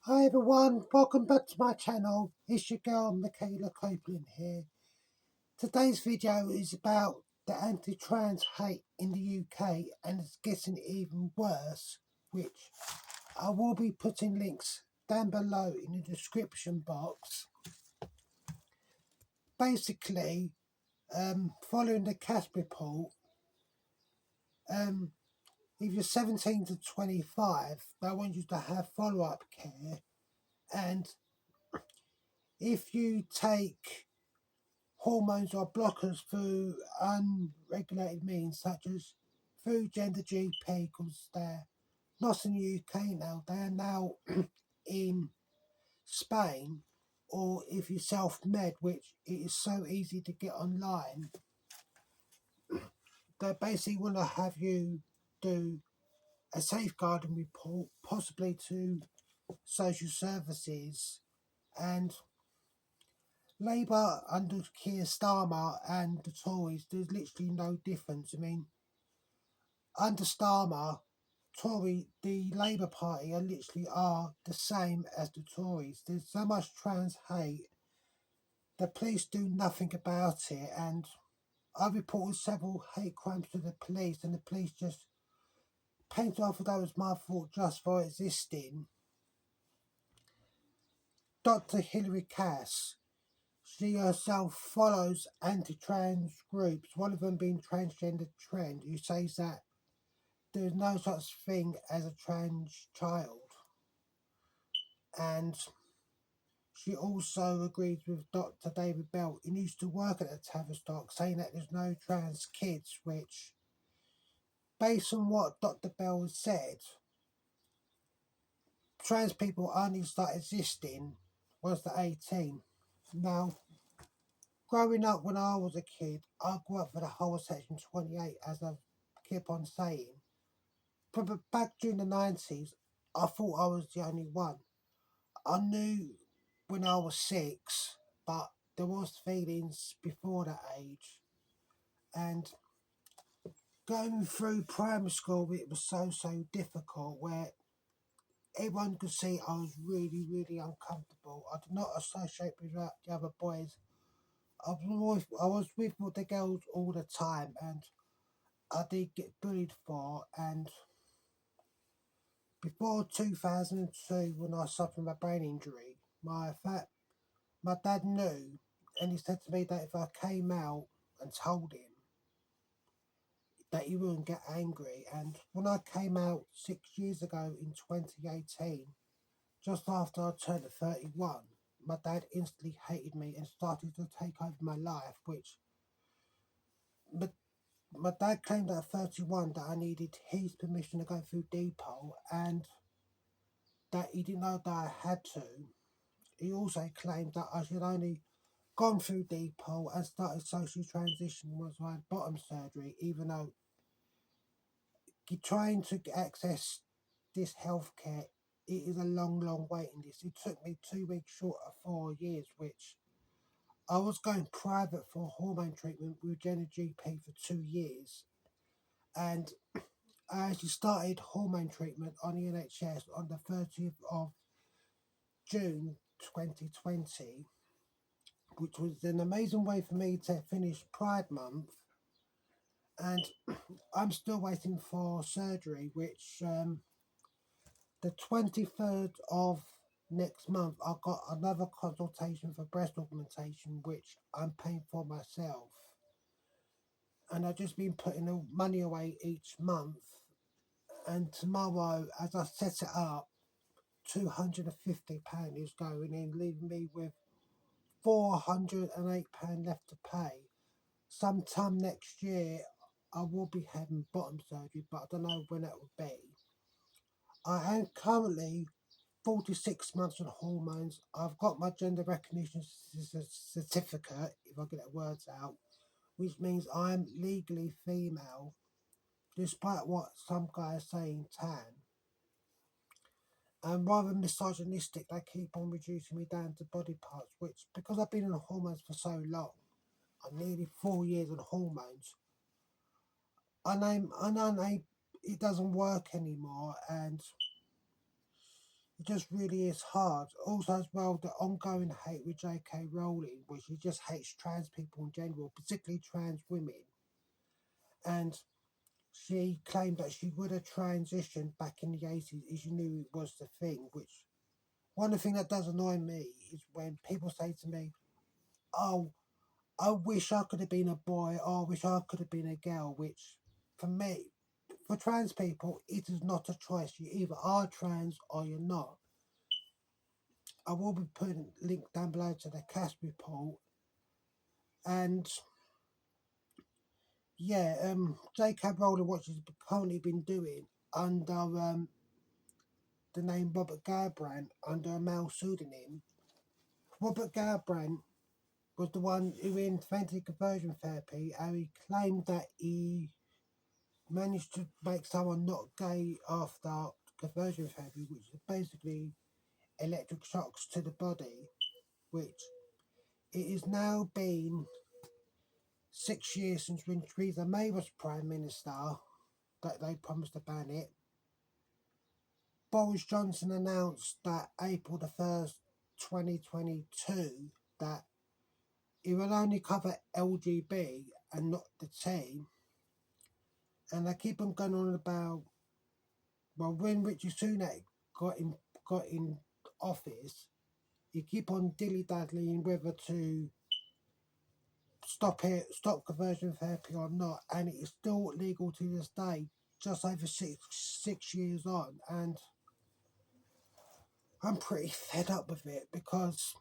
Hi everyone, welcome back to my channel. It's your girl Gillick Compertance here. Today's video is about the anti-trans hate in the UK, and it's getting even worse, which I will be putting links down below in the description box. Basically, following the CAS report, if you're 17 to 25, they want you to have follow-up care, and if you take hormones or blockers through unregulated means, such as through gender GP, because they're not in the UK now, they are now in Spain, or if you self-med, which it is so easy to get online, they basically want to have you do a safeguarding report, possibly to social services, and Labour under Keir Starmer and the Tories, there's literally no difference. I mean, under Starmer, the Labour Party are the same as the Tories. There's so much trans hate. The police do nothing about it, and I reported several hate crimes to the police, and the police just paint off that was my fault just for existing. Dr. Hilary Cass, she herself follows anti-trans groups, one of them being Transgender Trend, who says that there is no such thing as a trans child. And she also agrees with Dr. David Bell, who used to work at the Tavistock, saying that there's no trans kids, which, based on what Dr. Bell said, trans people only start existing once they're 18. Now, growing up when I was a kid, I grew up for the whole of Section 28, as I keep on saying. But back during the 90s, I thought I was the only one. I knew when I was 6, but there was feelings before that age. And going through primary school, it was so difficult, where everyone could see I was really uncomfortable. I did not associate with the other boys. I was with the girls all the time, and I did get bullied for. And before 2002, when I suffered my brain injury, my dad knew, and he said to me that if I came out and told him, that he wouldn't get angry. And when I came out 6 years ago in 2018, just after I turned 31, my dad instantly hated me and started to take over my life, which my dad claimed at 31 that I needed his permission to go through depot, and that he didn't know that I had to. He also claimed that I should only gone through depot and started social transition once I had bottom surgery, even though trying to access this healthcare, it is a long waiting list. It took me 2 weeks short of 4 years, which I was going private for hormone treatment with Jenna GP for 2 years, and I actually started hormone treatment on the NHS on the 30th of June 2020, which was an amazing way for me to finish Pride Month. And I'm still waiting for surgery, which the 23rd of next month, I got another consultation for breast augmentation, which I'm paying for myself. And I've just been putting the money away each month. And tomorrow, as I set it up, £250 is going in, leaving me with £408 left to pay. Sometime next year, I will be having bottom surgery, but I don't know when that will be. I am currently 46 months on hormones. I've got my gender recognition certificate, if I get the words out, which means I'm legally female, despite what some guys saying tan. And rather misogynistic, they keep on reducing me down to body parts, which, because I've been on hormones for so long, I'm nearly 4 years on hormones, and it doesn't work anymore. And It just really is hard. Also, as well, the ongoing hate with J.K. Rowling, which she just hates trans people in general, particularly trans women. And she claimed that she would have transitioned back in the 80s if she knew it was the thing, which one of the things that does annoy me is when people say to me, oh, I wish I could have been a boy, or I wish I could have been a girl, which for me, for trans people, it is not a choice. You either are trans or you're not. I will be putting a link down below to the cast report. And yeah, J.K. Rowling, what she's currently been doing under the name Robert Galbraith under a male pseudonym. Robert Galbraith was the one who invented conversion therapy, and he claimed that he managed to make someone not gay after conversion therapy, which is basically electric shocks to the body, which it is now been 6 years since when Theresa May was Prime Minister that they promised to ban it. Boris Johnson announced that April the 1st, 2022, that it will only cover LGB and not the T. And they keep on going on about, well, when Richie Sunak got in office, you keep on dilly-dallying whether to stop conversion therapy or not, and it is still legal to this day, just over six years on, and I'm pretty fed up with it because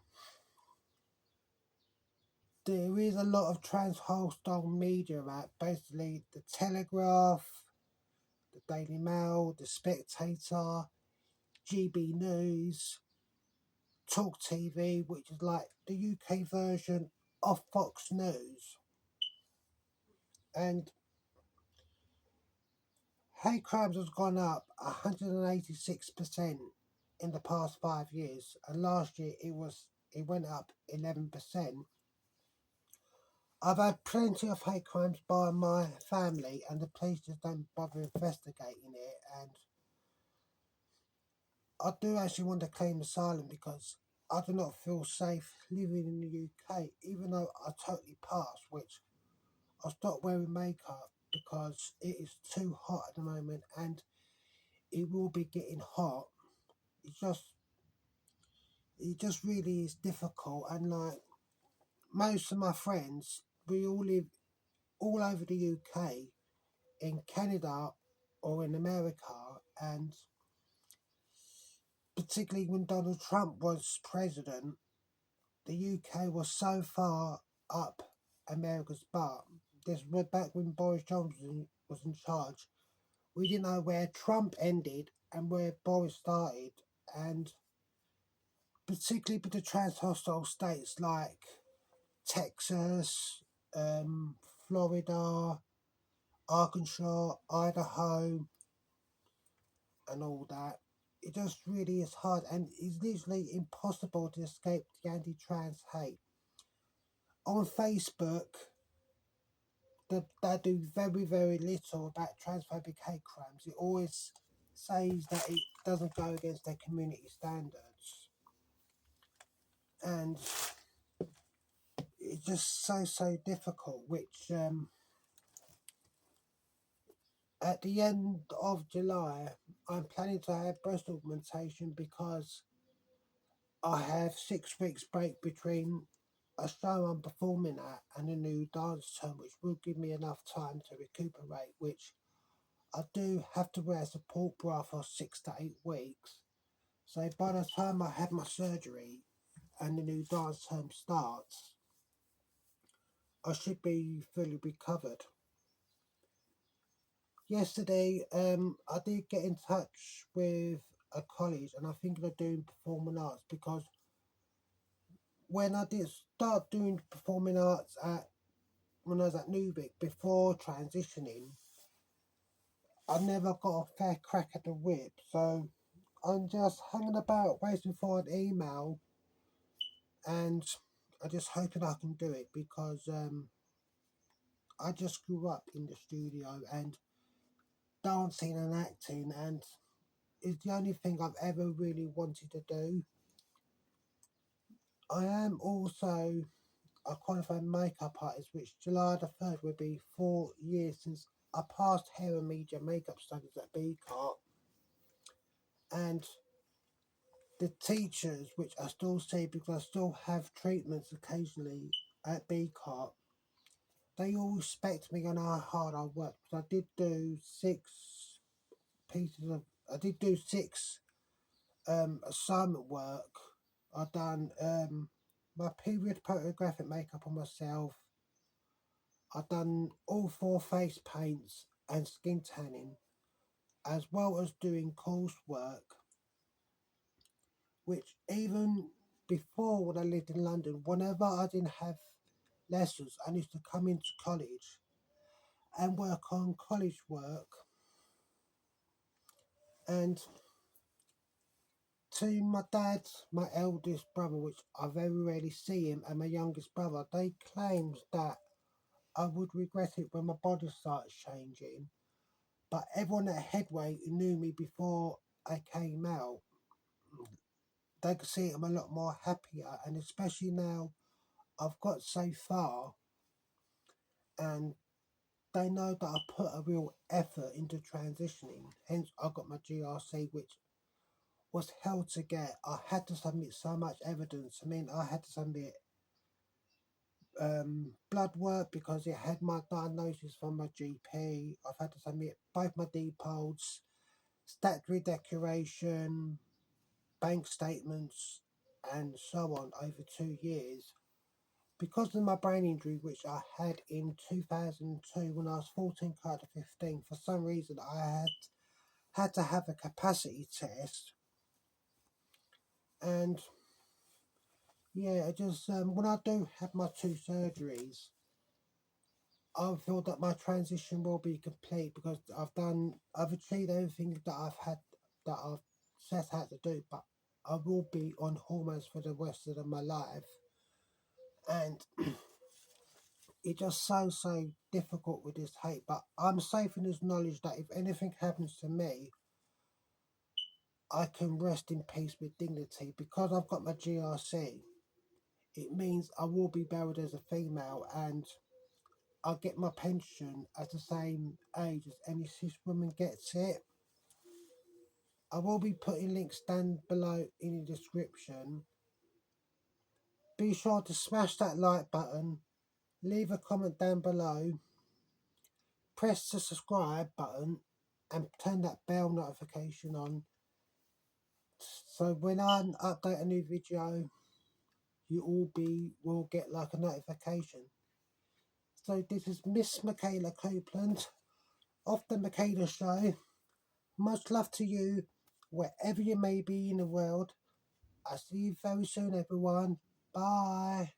there is a lot of trans hostile media out, basically the Telegraph, the Daily Mail, the Spectator, GB News, Talk TV, which is like the UK version of Fox News. And hate crimes has gone up 186% in the past 5 years, and last year it went up 11%. I've had plenty of hate crimes by my family, and the police just don't bother investigating it. And I do actually want to claim asylum because I do not feel safe living in the UK, even though I totally pass, which I stopped wearing makeup because it is too hot at the moment, and it will be getting hot. It just it just really is difficult, and like most of my friends, we all live all over the UK, in Canada or in America, and particularly when Donald Trump was president, the UK was so far up America's butt. This was back when Boris Johnson was in charge. We didn't know where Trump ended and where Boris started, and particularly with the trans hostile states like Texas, Florida, Arkansas, Idaho, and all that. It just really is hard, and it's literally impossible to escape the anti-trans hate. On Facebook, they do very, very little about transphobic hate crimes. It always says that it doesn't go against their community standards. And it's just so difficult, which at the end of July, I'm planning to have breast augmentation because I have 6 weeks break between a show I'm performing at and a new dance term, which will give me enough time to recuperate, which I do have to wear a support bra for 6 to 8 weeks. So by the time I have my surgery and the new dance term starts, I should be fully recovered. Yesterday, I did get in touch with a college, and I think they're doing performing arts because when I did start doing performing arts when I was at Newbick before transitioning, I never got a fair crack at the whip. So I'm just hanging about waiting for an email, and I'm just hoping I can do it because I just grew up in the studio and dancing and acting, and is the only thing I've ever really wanted to do. I am also a qualified makeup artist, which July the 3rd will be 4 years since I passed hair and media makeup studies at BCART. And the teachers, which I still see because I still have treatments occasionally at BCART, they all respect me on how hard I work. Because I did do six assignment work. I done my period photographic makeup on myself. I done all 4 face paints and skin tanning, as well as doing coursework, which even before when I lived in London, whenever I didn't have lessons, I used to come into college and work on college work. And to my dad, my eldest brother, which I very rarely see him, and my youngest brother, they claimed that I would regret it when my body starts changing. But everyone at Headway who knew me before I came out, they could see I'm a lot more happier, and especially now I've got so far, and they know that I put a real effort into transitioning. Hence, I got my GRC, which was hell to get. I had to submit so much evidence. I mean, I had to submit blood work because it had my diagnosis from my GP. I've had to submit both my depots, statutory declaration, bank statements, and so on over 2 years. Because of my brain injury, which I had in 2002 when I was 14, kind of 15, for some reason I had to have a capacity test. And yeah, I just when I do have my 2 surgeries, I feel that my transition will be complete because I've achieved everything that I've set out to do, but I will be on hormones for the rest of my life. And it's just so difficult with this hate, but I'm safe in this knowledge that if anything happens to me, I can rest in peace with dignity because I've got my GRC. It means I will be buried as a female and I'll get my pension at the same age as any cis woman gets it. I will be putting links down below in the description. Be sure to smash that like button, leave a comment down below, press the subscribe button and turn that bell notification on so when I update a new video you will get like a notification. So this is Miss Michaela Copeland of the Michaela Show. Much love to you wherever you may be in the world. I'll see you very soon everyone. Bye.